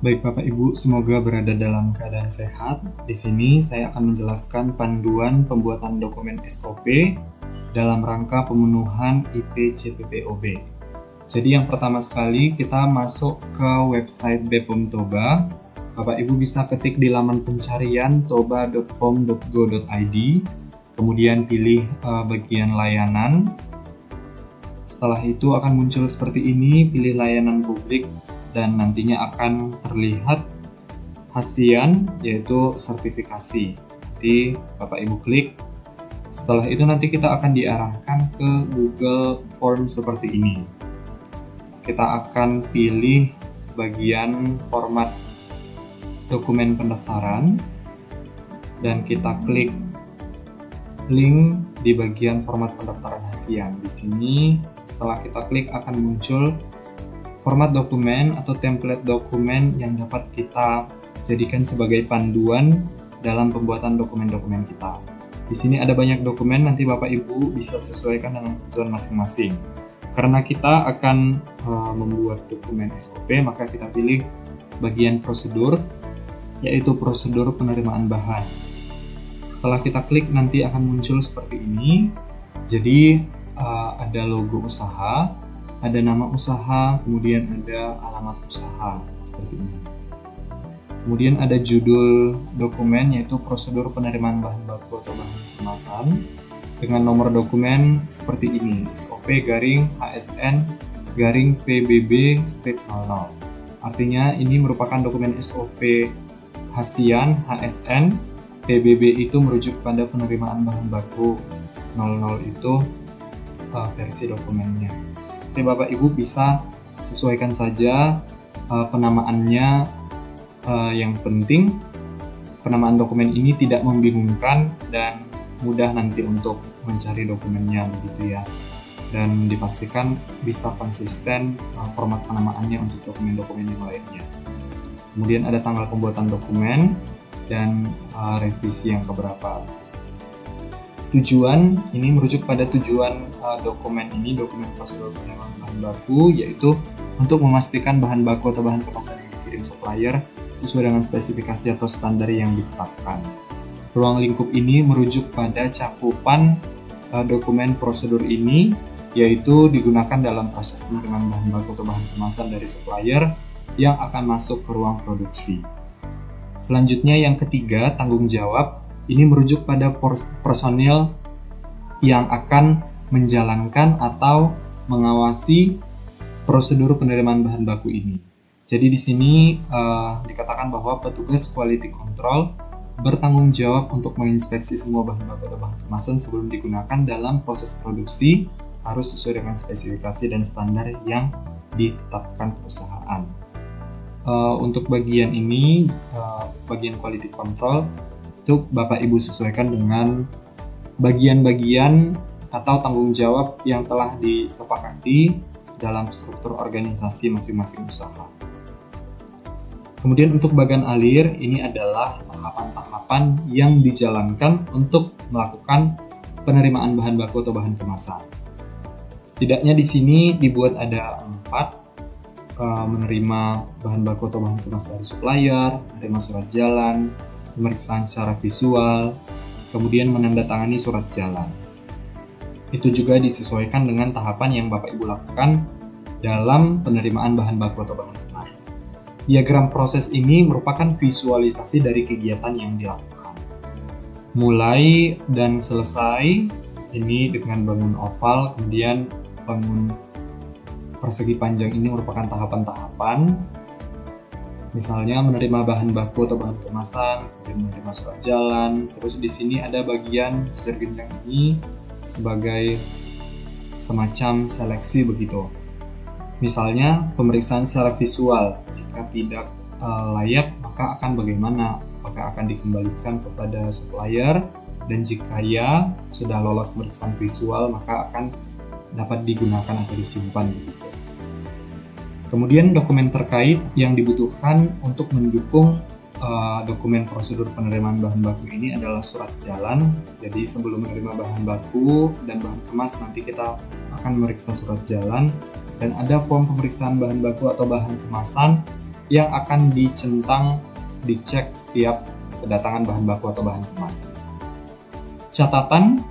Baik Bapak Ibu, semoga berada dalam keadaan sehat. Di sini saya akan menjelaskan panduan pembuatan dokumen SOP dalam rangka pemenuhan IP-CPPOB. Jadi yang pertama sekali kita masuk ke website BPOM Toba. Bapak Ibu bisa ketik di laman pencarian toba.pom.go.id, kemudian pilih bagian layanan. Setelah itu akan muncul seperti ini, pilih layanan publik dan nantinya akan terlihat hasian yaitu sertifikasi. Nanti Bapak Ibu klik. Setelah itu nanti kita akan diarahkan ke Google Form seperti ini. Kita akan pilih bagian format dokumen pendaftaran dan kita klik link di bagian format pendaftaran hasian. Di sini setelah kita klik akan muncul format dokumen atau template dokumen yang dapat kita jadikan sebagai panduan dalam pembuatan dokumen-dokumen kita. Di sini ada banyak dokumen, nanti Bapak Ibu bisa sesuaikan dengan kebutuhan masing-masing. Karena kita akan membuat dokumen SOP, maka kita pilih bagian prosedur, yaitu prosedur penerimaan bahan. Setelah kita klik nanti akan muncul seperti ini. Jadi ada logo usaha, ada nama usaha, kemudian ada alamat usaha seperti ini. Kemudian ada judul dokumen yaitu prosedur penerimaan bahan baku atau bahan kemasan dengan nomor dokumen seperti ini, SOP-HSN-PBB-00. Artinya ini merupakan dokumen SOP hasian HSN, PBB itu merujuk pada penerimaan bahan baku, 00 itu versi dokumennya. Jadi Bapak Ibu bisa sesuaikan saja penamaannya. Yang penting penamaan dokumen ini tidak membingungkan dan mudah nanti untuk mencari dokumennya begitu ya. Dan dipastikan bisa konsisten format penamaannya untuk dokumen-dokumen yang lainnya. Kemudian ada tanggal pembuatan dokumen dan revisi yang keberapa. Tujuan ini merujuk pada tujuan dokumen ini, dokumen prosedur penerimaan bahan baku, yaitu untuk memastikan bahan baku atau bahan kemasan yang dikirim supplier sesuai dengan spesifikasi atau standar yang ditetapkan. Ruang lingkup ini merujuk pada cakupan dokumen prosedur ini, yaitu digunakan dalam proses penerimaan bahan baku atau bahan kemasan dari supplier yang akan masuk ke ruang produksi. Selanjutnya yang ketiga, tanggung jawab. Ini merujuk pada personil yang akan menjalankan atau mengawasi prosedur penerimaan bahan baku ini. Jadi di sini dikatakan bahwa petugas quality control bertanggung jawab untuk menginspeksi semua bahan baku atau bahan kemasan sebelum digunakan dalam proses produksi, harus sesuai dengan spesifikasi dan standar yang ditetapkan perusahaan. Untuk bagian ini, bagian quality control, itu Bapak Ibu sesuaikan dengan bagian-bagian atau tanggung jawab yang telah disepakati dalam struktur organisasi masing-masing usaha. Kemudian untuk bagian alir, ini adalah tahapan-tahapan yang dijalankan untuk melakukan penerimaan bahan baku atau bahan kemasan. Setidaknya di sini dibuat ada 4, menerima bahan baku atau bahan kemasan dari supplier, menerima surat jalan, pemeriksaan secara visual, kemudian menandatangani surat jalan. Itu juga disesuaikan dengan tahapan yang Bapak Ibu lakukan dalam penerimaan bahan baku atau bahan kemas. Diagram proses ini merupakan visualisasi dari kegiatan yang dilakukan. Mulai dan selesai, ini dengan bangun oval, kemudian bangun persegi panjang ini merupakan tahapan-tahapan. Misalnya menerima bahan baku atau bahan kemasan, kemudian menerima surat jalan. Terus di sini ada bagian sisir genjang ini sebagai semacam seleksi begitu. Misalnya pemeriksaan secara visual, jika tidak layak maka akan bagaimana? Apakah akan dikembalikan kepada supplier, dan jika ya sudah lolos pemeriksaan visual maka akan dapat digunakan atau disimpan begitu. Kemudian dokumen terkait yang dibutuhkan untuk mendukung dokumen prosedur penerimaan bahan baku ini adalah surat jalan. Jadi sebelum menerima bahan baku dan bahan kemas nanti kita akan memeriksa surat jalan, dan ada form pemeriksaan bahan baku atau bahan kemasan yang akan dicentang, dicek setiap kedatangan bahan baku atau bahan kemas. Catatan,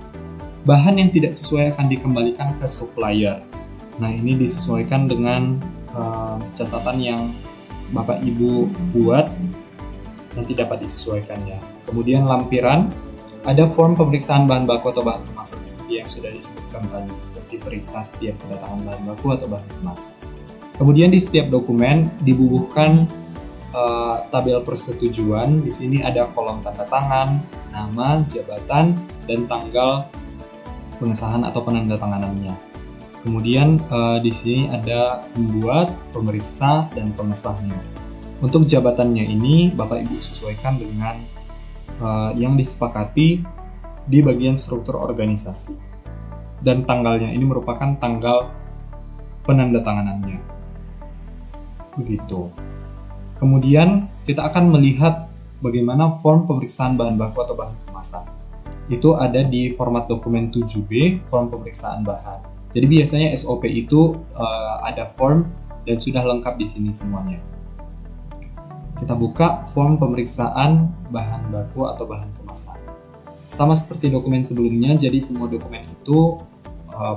bahan yang tidak sesuai akan dikembalikan ke supplier. Nah, ini disesuaikan dengan catatan yang Bapak Ibu buat, nanti dapat disesuaikan ya. Kemudian lampiran, ada form pemeriksaan bahan baku atau bahan kemasan seperti yang sudah disebutkan tadi, untuk diperiksa setiap kedatangan bahan baku atau bahan kemas. Kemudian di setiap dokumen dibubuhkan tabel persetujuan. Di sini ada kolom tanda tangan, nama, jabatan, dan tanggal pengesahan atau penandatanganannya. Kemudian di sini ada pembuat, pemeriksa, dan pengesahnya. Untuk jabatannya ini Bapak Ibu sesuaikan dengan yang disepakati di bagian struktur organisasi. Dan tanggalnya ini merupakan tanggal penandatanganannya. Begitu. Kemudian kita akan melihat bagaimana form pemeriksaan bahan baku atau bahan kemasan. Itu ada di format dokumen 7B, form pemeriksaan bahan. Jadi biasanya SOP itu ada form dan sudah lengkap di sini semuanya. Kita buka form pemeriksaan bahan baku atau bahan kemasan. Sama seperti dokumen sebelumnya, jadi semua dokumen itu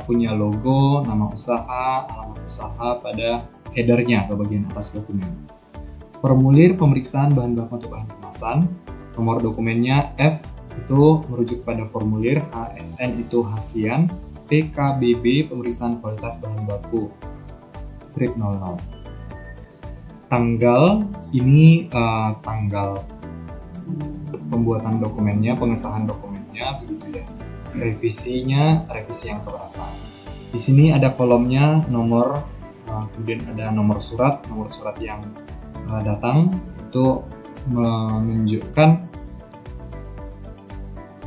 punya logo, nama usaha, alamat usaha pada headernya atau bagian atas dokumen. Formulir pemeriksaan bahan baku atau bahan kemasan, nomor dokumennya F itu merujuk pada formulir, HSN itu hasian, PKBB pemeriksaan kualitas bahan baku, strip 00. Tanggal ini tanggal pembuatan dokumennya, pengesahan dokumennya, begitu ya. Revisinya, revisi yang keberapa. Di sini ada kolomnya nomor, kemudian ada nomor surat yang datang, itu menunjukkan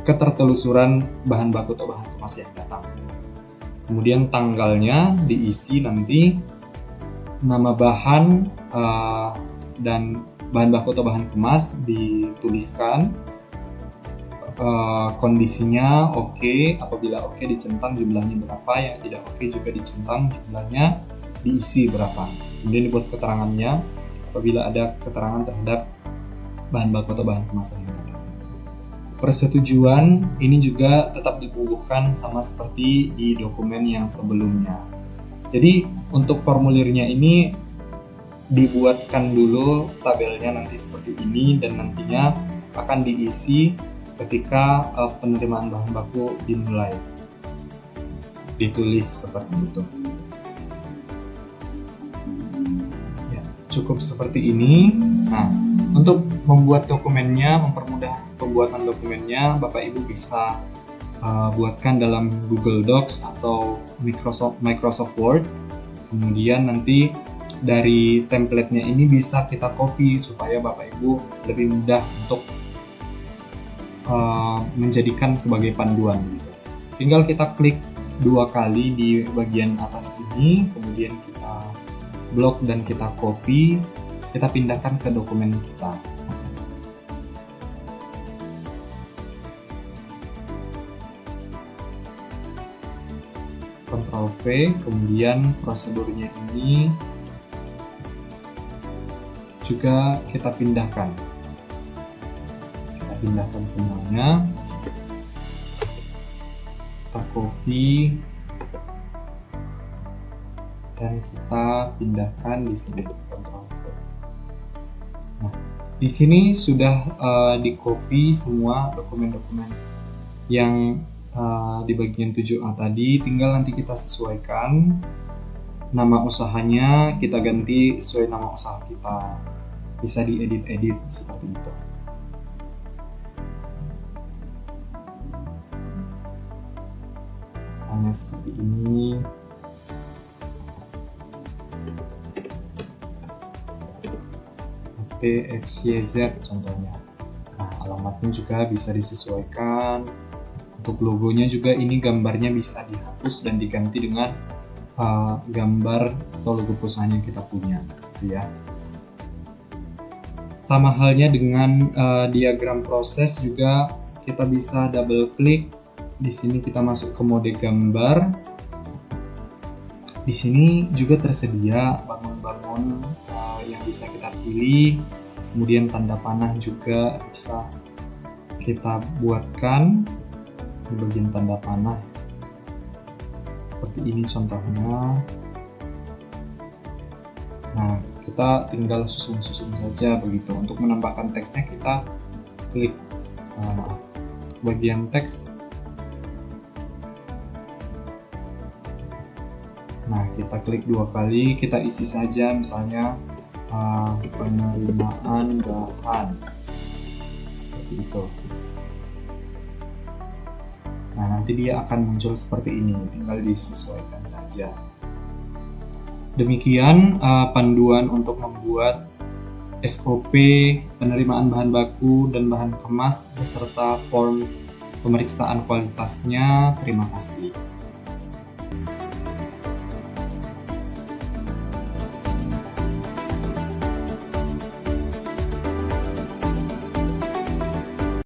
ketertelusuran bahan baku atau bahan kemas yang datang. Kemudian tanggalnya diisi nanti, nama bahan dan bahan baku atau bahan kemas dituliskan, kondisinya oke, apabila oke dicentang jumlahnya berapa, yang tidak oke juga dicentang jumlahnya, diisi berapa. Kemudian dibuat keterangannya apabila ada keterangan terhadap bahan baku atau bahan kemasan yang datang. Persetujuan ini juga tetap dibubuhkan sama seperti di dokumen yang sebelumnya. Jadi untuk formulirnya ini dibuatkan dulu tabelnya nanti seperti ini, dan nantinya akan diisi ketika penerimaan bahan baku dimulai. Ditulis seperti itu. Ya, cukup seperti ini. Nah, untuk membuat dokumennya, mempermudah pembuatan dokumennya, Bapak Ibu bisa buatkan dalam Google Docs atau Microsoft Word. Kemudian nanti dari template-nya ini bisa kita copy supaya Bapak Ibu lebih mudah untuk menjadikan sebagai panduan. Tinggal kita klik 2 kali di bagian atas ini, kemudian kita blok dan kita copy, kita pindahkan ke dokumen kita. Ctrl V, kemudian prosedurnya ini juga kita pindahkan. Kita pindahkan semuanya. Kita copy dan kita pindahkan di sini. Ctrl V. Nah, di sini sudah di-copy semua dokumen-dokumen yang di bagian 7A tadi, tinggal nanti kita sesuaikan nama usahanya, kita ganti sesuai nama usaha kita, bisa diedit-edit seperti itu. Misalnya seperti ini. PXYZ contohnya. Nah, alamatnya juga bisa disesuaikan. Untuk logonya juga ini gambarnya bisa dihapus dan diganti dengan gambar atau logo perusahaan yang kita punya, gitu ya. Sama halnya dengan diagram proses juga kita bisa double klik. Di sini kita masuk ke mode gambar. Di sini juga tersedia bangun-bangun yang bisa kita pilih, kemudian tanda panah juga bisa kita buatkan di bagian tanda panah seperti ini contohnya. Nah, kita tinggal susun-susun saja begitu. Untuk menambahkan teksnya kita klik bagian teks. Nah, kita klik 2 kali, kita isi saja misalnya penerimaan bahan seperti itu. Nah, nanti dia akan muncul seperti ini, tinggal disesuaikan saja. Demikian panduan untuk membuat SOP penerimaan bahan baku dan bahan kemas beserta form pemeriksaan kualitasnya. Terima kasih.